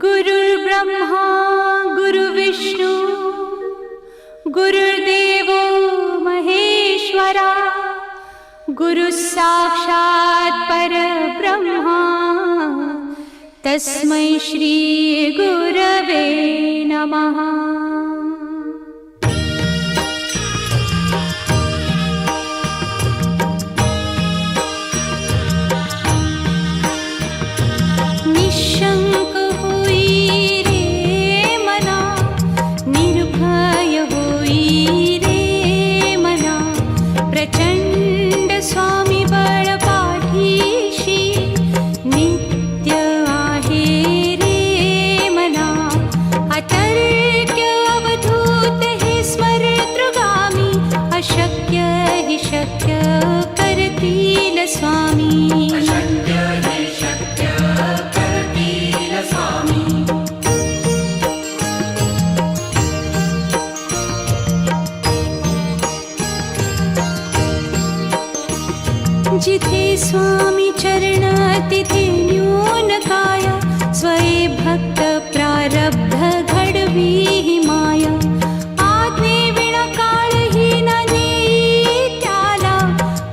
गुरुर्ब्रह्मा गुरुर्विष्णू गुरुर्देवो महेश्वरा गुरुः साक्षात् परब्रह्मा तस्मै श्री गुरवे नमः। निशंक होई रे मना, निर्भय होई रे मना, प्रचंड स्वामी बळ पाठीशी नित्य आहे रे मना। अतर्क्य अवधूत हे स्मरतृगामी, अशक्य हि शक्य करतील स्वामी। जिथे स्वामी चरण तिथे न्यून काय, स्वये भक्त प्रारब्ध घडवी ही माया। आज्ञे विना काळही ना नेई त्याला,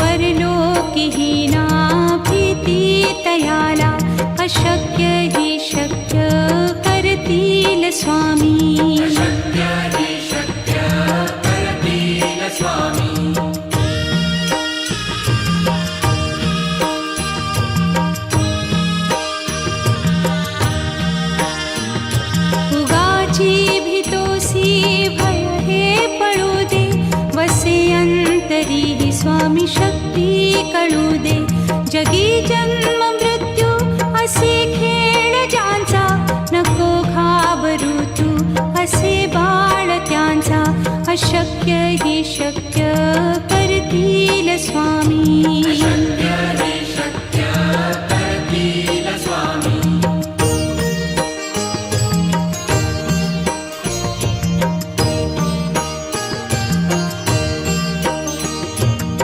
परलोकी ही ना भीती तयाला। अशक्य ही शक्य करतील स्वामी। अंतरी ही स्वामी शक्ती कळू दे। जगी जन्म मृत्यू असे खेळ ज्यांचा, नको घाबरू तू असे बाळ त्यांचा। अशक्य ही शक्य करतील स्वामी।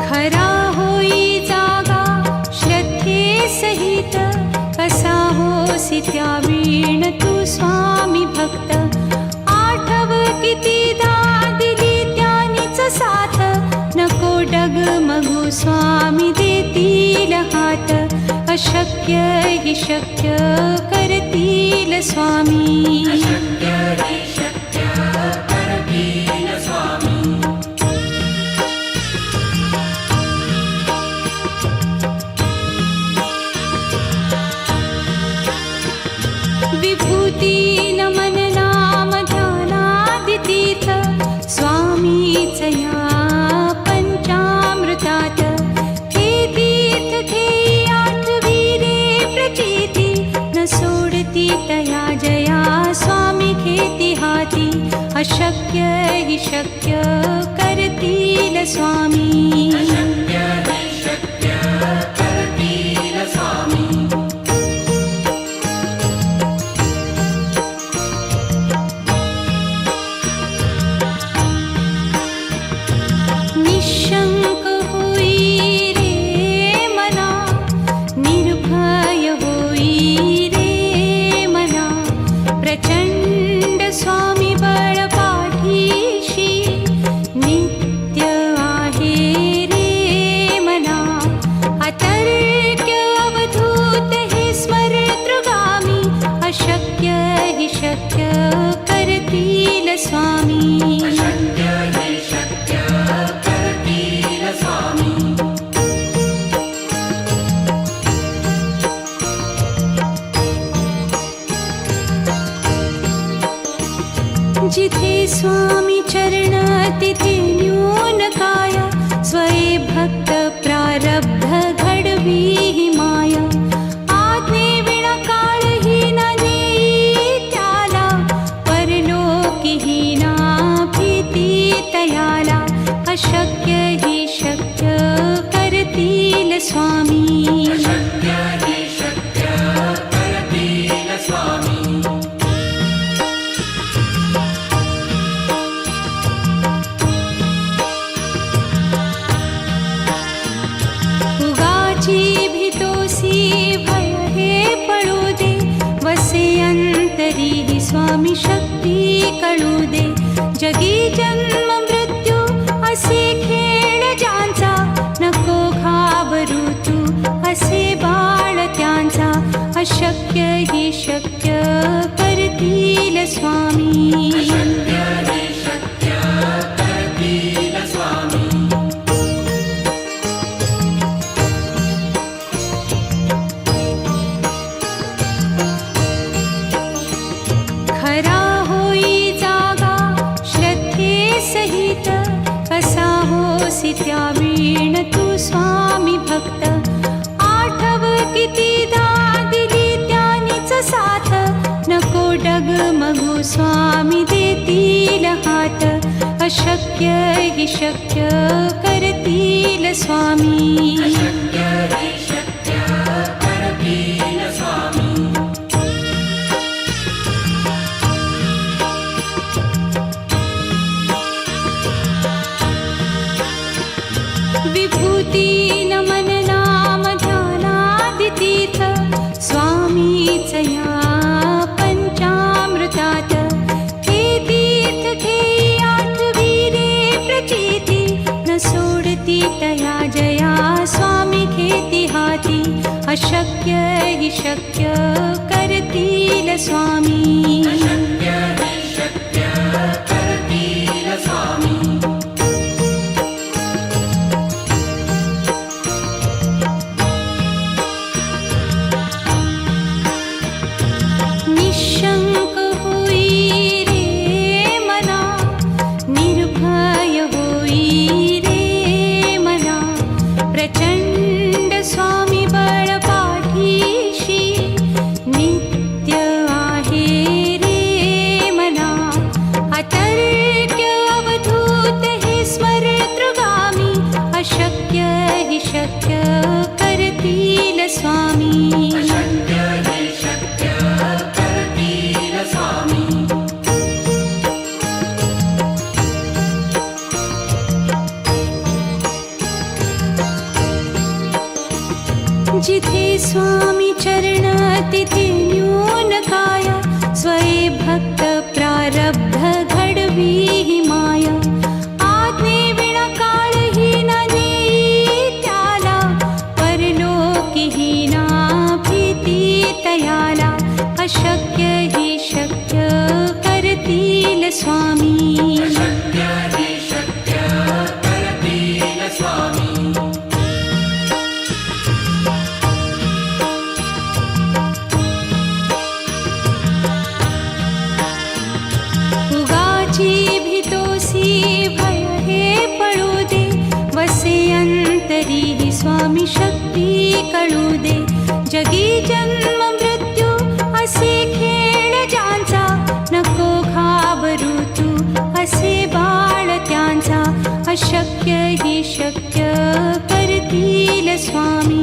खरा होई जागा श्रद्धे सहित, कसा होसी त्या वीण तू स्वामी भक्त। आठव कितीदा दिली त्यानीच साथ, नको डगमगू स्वामी देतील हात। अशक्य हि शक्य करतील स्वामी। विभूती नमन नाम ध्यानादितीर्थ, स्वामीच या पंचामृतात। हे तीर्थ घेई आठवी रे प्रचिती, न सोडती तया जया स्वामी घेती हाती। अशक्य हि शक्य करतील स्वामी। निशंक होई रे मना, निर्भय होई रे मना, प्रचंड स्वामी बळ पाठीशी नित्य आहे रे मना। अतर्क्य अवधूत हे स्मरतृगामी, अशक्य हि शक्य करतील स्वामी। जिथे स्वामी चरण तिथे न्यून काय, स्वये भक्त प्रारब्ध घडवी ही माया। आज्ञे विना काळही ना नेई त्याला, परलोकी ही ना भीती तयाला। अशक्य ही शक्य करतील स्वामी। उगाची भीतोसी भय हे पळू दे, वसे अंत अंतरी स्वामी शक्ती कळू दे. जगी जन्म मृत्यू असे खेळ ज्यांचा, नको घाबरू तू असे बाळ त्यांचा. अशक्य ही शक्य करतील स्वामी. खरा होई जागा श्रद्धे सहित, कसा होसी त्या वीण तू स्वामी भक्त. आठव कितीदा दिली त्यानीच साथ, नको डगमगू स्वामी देतील हात. अशक्य ही शक्य करतील स्वामी. विभूती नमन नाम ध्यानादितीर्थ, स्वामीच या पंचामृतात. हे तीर्थ घेई आठवी रे प्रचिती, न सोडती तया जया स्वामी घेती हाती. अशक्य ही शक्य करतील स्वामी. निशंक होई रे मना, निर्भय होई रे मना. प्रचंड स्वामी बळ पाठीशी, नित्य आहे रे मना. अतर्क्य अवधूत हे स्मरतृगामी, अशक्य हि शक्य करतील स्वामी. जिथे स्वामी चरण तिथे न्यून काया, स्वये भक्त प्रारब्ध घडवी ही माया. आज्ञे विना काळही न नेई त्याला, परलोकीही ना भीती तयाला. अशक्य ही शक्य करतील स्वामी. भय हे पळू दे, वसे अंतरी स्वामी शक्ती कळू दे. जगी जन्म मृत्यू असे खेळ ज्यांचा, नको घाबरू तू असे बाळ त्यांचा. अशक्य ही शक्य करतील स्वामी.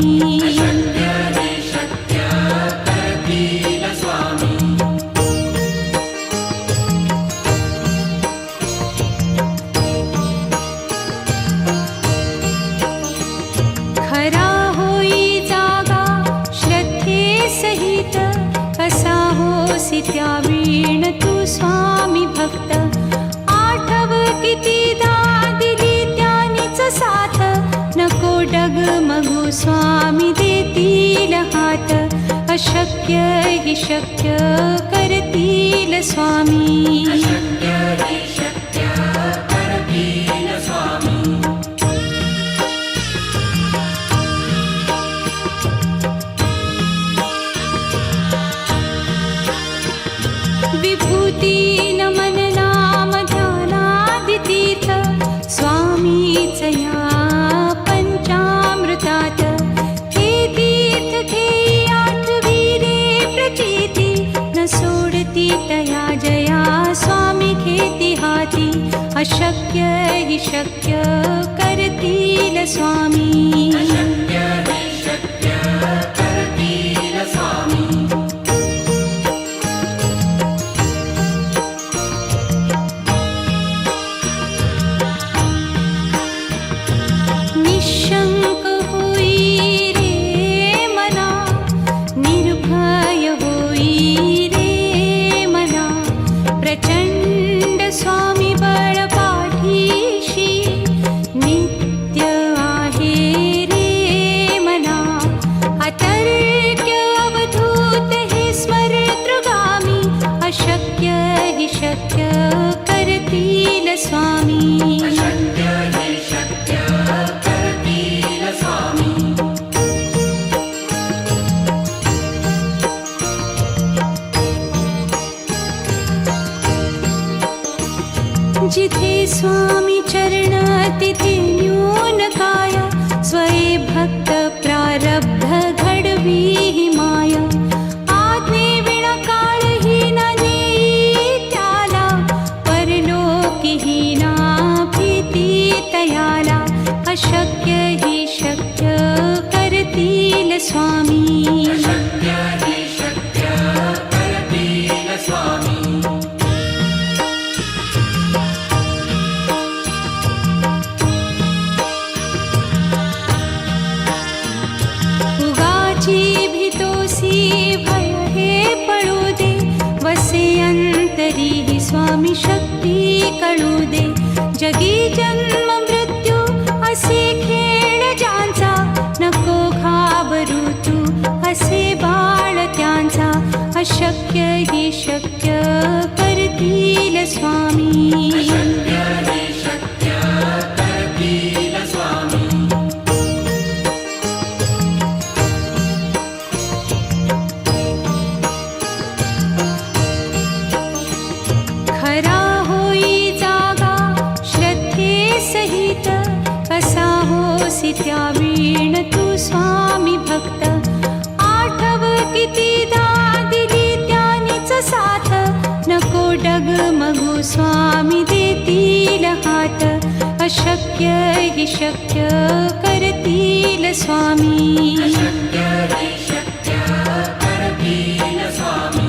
खरा होई जागा श्रद्धे सहित, कसा होसी त्या वीण तू स्वामी भक्त. आठव कितीदा दिली त्यानीच साथ, नको डगमगू स्वामी देतील हात. अशक्य हि शक्य करतील स्वामी. विभूती नमन नाम ध्यानादितीर्थ, स्वामीच या पंचामृतात. हे तीर्थ घेई आठवी रे प्रचिती, न सोडती तया जया स्वामी घेती हाती. अशक्य हि शक्य करतील स्वामी. निशंक होई रे मना, निर्भय होई रे स्वामी अशक्य हि शक्य करतील स्वामी जिथे स्वामी चरण तिथे न्यून काय स्वये भक्त प्रारब्ध घडवी हि माया आज्ञे विना काळही न नेई त्याला परलोकीही ना भीती तयाला अशक्य हि शक्य करतील स्वामी अशक्य हि शक्य करतील स्वामी भय हे पळू दे वसे अंतरी हि स्वामी शक्ती कळू दे जगी जन्म मृत्यू असे खेळ ज्यांचा नको घाबरू तू असे बाळ त्यांचा अशक्य हि शक्य करतील स्वामी अशक्य हि शक्य करतील स्वामी कसा होसी त्यावीण तू स्वामी भक्त आठव कितीदा दिली त्यानीच साथ नको डगमगू स्वामी देतील हात अशक्य हि शक्य करतील स्वामी अशक्य हि शक्य करतील स्वामी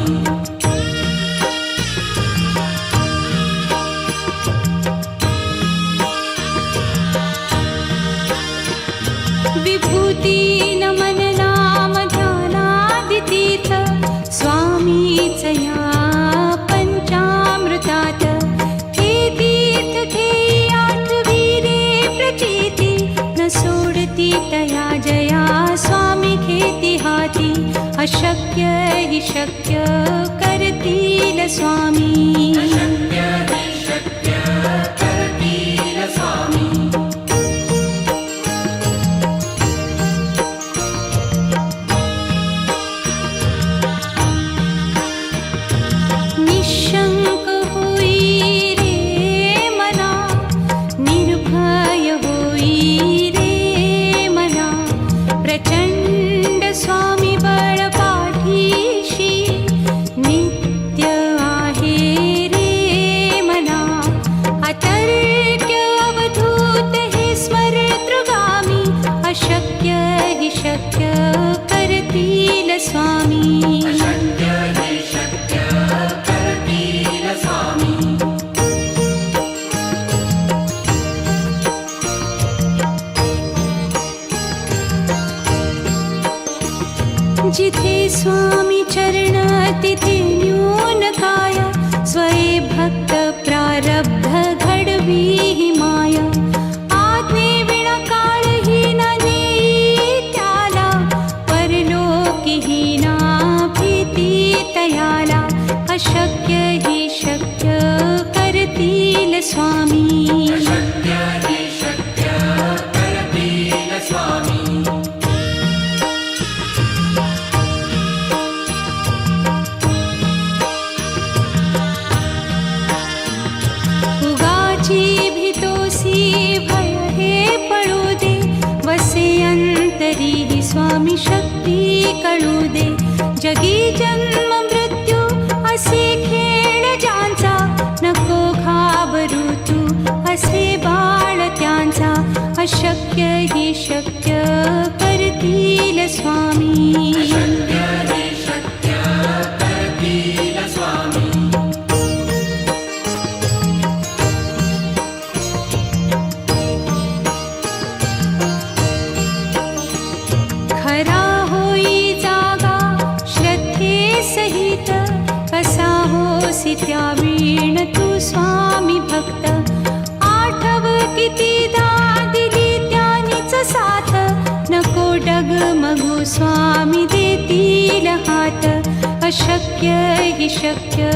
विभूती नमन नाम ध्यानादितीर्थ स्वामीच या पंचामृतात हे तीर्थ घेई आठवी रे प्रचिती न सोडती तया जया स्वामी घेती हाती अशक्य हि शक्य करतील स्वामी अशक्य हि शक्य करतील स्वामी निशंक होई रे मना निर्भय होई रे मना प्रचंड स्वामी बळ पाठीशी नित्य आहे रे मना अतर्क्य अवधूत हे स्मरतृगामी अशक्य हि शक्य करतील स्वामी अशक्य हि शक्य करतील स्वामी जिथे स्वामी चरण तिथे न्यून काय स्वये भक्त प्रारब्ध घडवी हि माया आज्ञे विना काळही न नेई त्याला परलोकीही ना भीती तयाला अशक्य हि शक्य करतील स्वामी अशक्य हि शक्य करतील स्वामी भय हे पळू दे वसे अंतरी हि स्वामी शक्ती कळू दे जगी जन्म मृत्यू असे खेळ ज्यांचा नको घाबरू तू असे बाळ त्यांचा अशक्य हि शक्य करतील स्वामी अशक्य हि शक्य करतील स्वामी कसा होसी त्यावीण तू स्वामी भक्त आठव कितीदा दिली त्यानीच साथ नको डगमगू स्वामी देतील हात अशक्य हि शक्य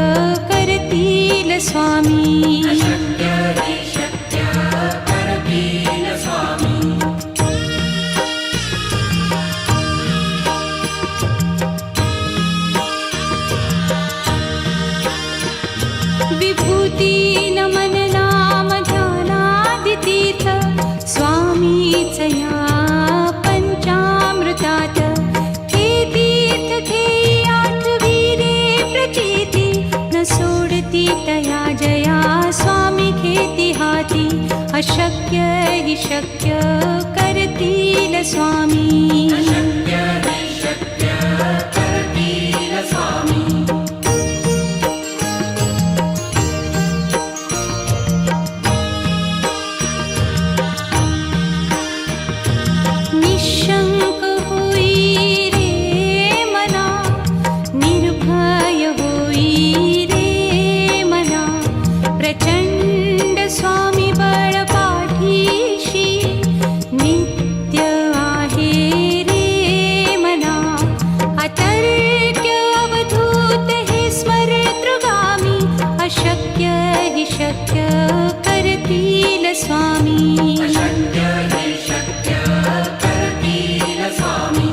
करतील स्वामी. अशक्य हि शक्य करतील स्वामी. विभूती नमन नाम ध्यानादितीर्थ स्वामीच या पंचामृतात. हे तीर्थ घेई आठविरे प्रचिती न सोडती तया जया स्वामी घेती हाती. अशक्य हि शक्य करतील स्वामी. अशक्य हि शक्य करतील स्वामी. निशंक होई रे मना, निर्भय होई रे मना. प्रचंड स्वामी बळ पाठीशी नित्य आहे रे मना. अतर्क्य अवधूत हे स्मरतृगामी. अशक्य हि शक्य करतील स्वामी. अशक्य हि शक्य करतील स्वामी.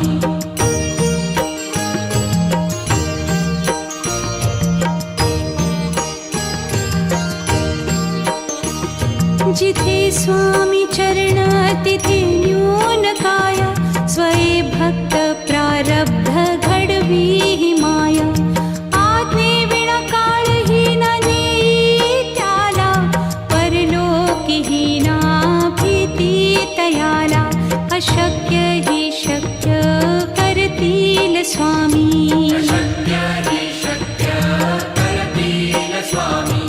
जिथे स्वामी चरण तिथे न्यून काय. स्वये भक्त प्रारब्ध घडवी ही माया. आज्ञे विना काळही न नेई त्याला. परलोकीही ना भीती तयाला. अशक्य हि शक्य करतील स्वामी. अशक्य हि शक्य करतील स्वामी.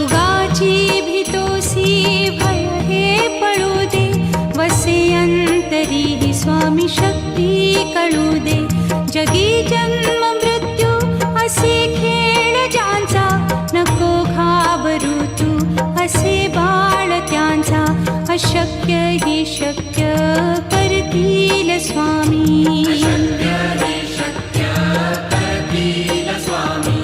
उगाची भीतोसी भय हे पळू दे. वसे अंतरी ही स्वामी शक्ती कळू दे. जगी जन्म मृत्यू असे खेळ ज्यांचा. नको घाबरू तू असे बाळ त्यांचा. अशक्य हि शक्य करतील स्वामी. अशक्य हि शक्य करतील स्वामी.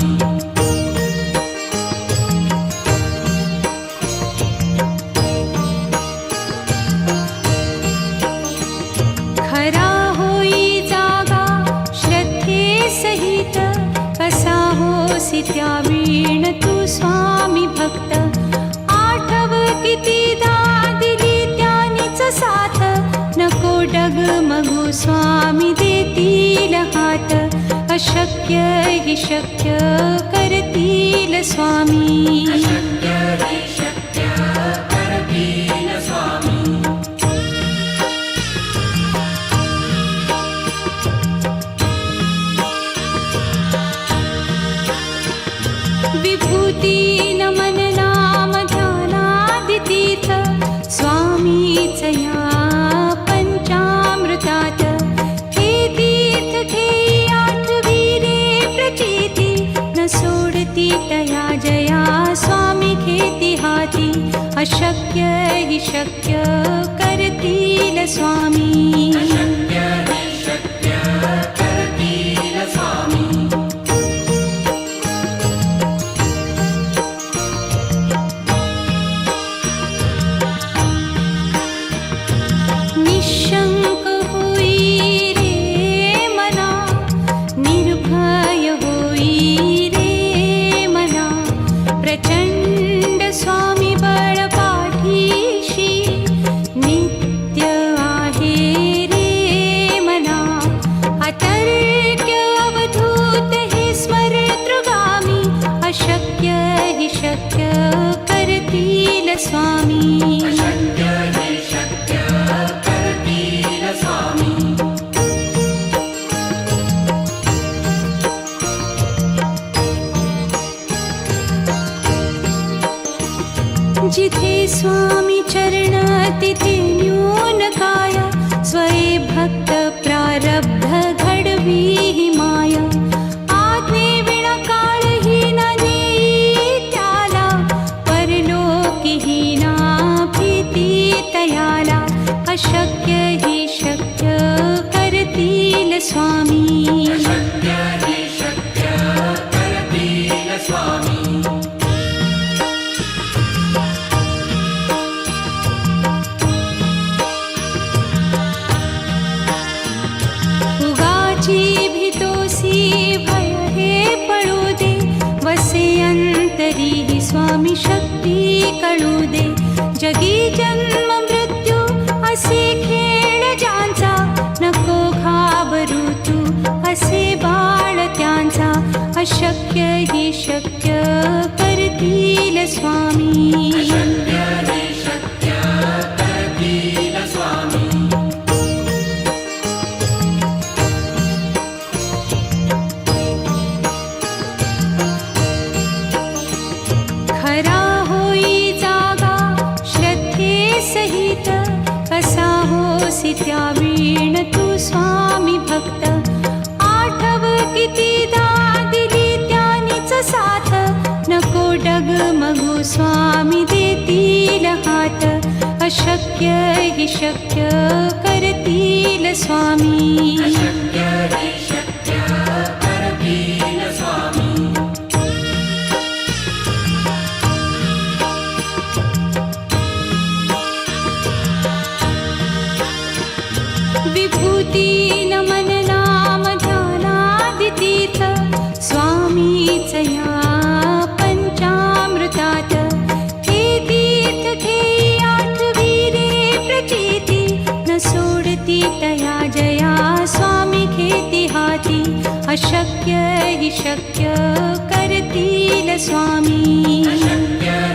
खरा होई जागा श्रद्धे सहित. कसा होसी त्या वीण तू स्वामी भक्त. आठव कितीदा दिली त्यानीच साथ. नको डगमगू स्वामी देतील हात. अशक्य हि शक्य करतील स्वामी. अशक्य हि शक्य करतील स्वामी. विभूती नमन नाम ध्यानादितीर्थ स्वामीच या पंचामृतात. हे तीर्थ घेई आठविरे प्रचिती न सोडती तया जया स्वामी घेती हाती. अशक्य हि शक्य करतील स्वामी. अशक्य हि शक्य करतील स्वामी. निशंक होई रे मना, निर्भय होई रे मना. प्रचंड स्वामी बळ पाठीशी नित्य आहे रे मना. अतर्क्य अवधूत हे स्मरतृगामी. अशक्य हि शक्य करतील स्वामी. अशक्य हि शक्य करतील स्वामी. जिथे स्वामी चरण तिथे न्यून काय. स्वये भक्त प्रारब्ध घडवी ही माया. आज्ञे विना काळही न नेई त्याला. परलोकीही ना भीती तयाला. अशक्य हि शक्य करतील स्वामी अशक्य हि शक्य करतील स्वामी उगाची भीतोसी भय हे पळू दे वसे अंतरी ही स्वामी शक्ती कळू दे जगी जन्म मृत्यू असे खेळ ज्यांचा नको घाबरू तू असे बाळ त्यांचा अशक्य हि शक्य करतील स्वामी अशक्य हि शक्य करतील स्वामी खरा होई जागा श्रद्धे सहित कसा होसी त्या वीण तू स्वामी भक्त आठव कितीदा दिली त्यानीच साथ नको डगमगू स्वामी देतील हात अशक्य हि शक्य करतील स्वामी अशक्य हि शक्य करतील स्वामी विभूती नमन नाम ध्यानादितीर्थ स्वामीच या पंचामृतात हे तीर्थ घेई आठवी रे प्रचिती न सोडती तया जया स्वामी घेती हाती अशक्य हि शक्य करतील स्वामी अशक्य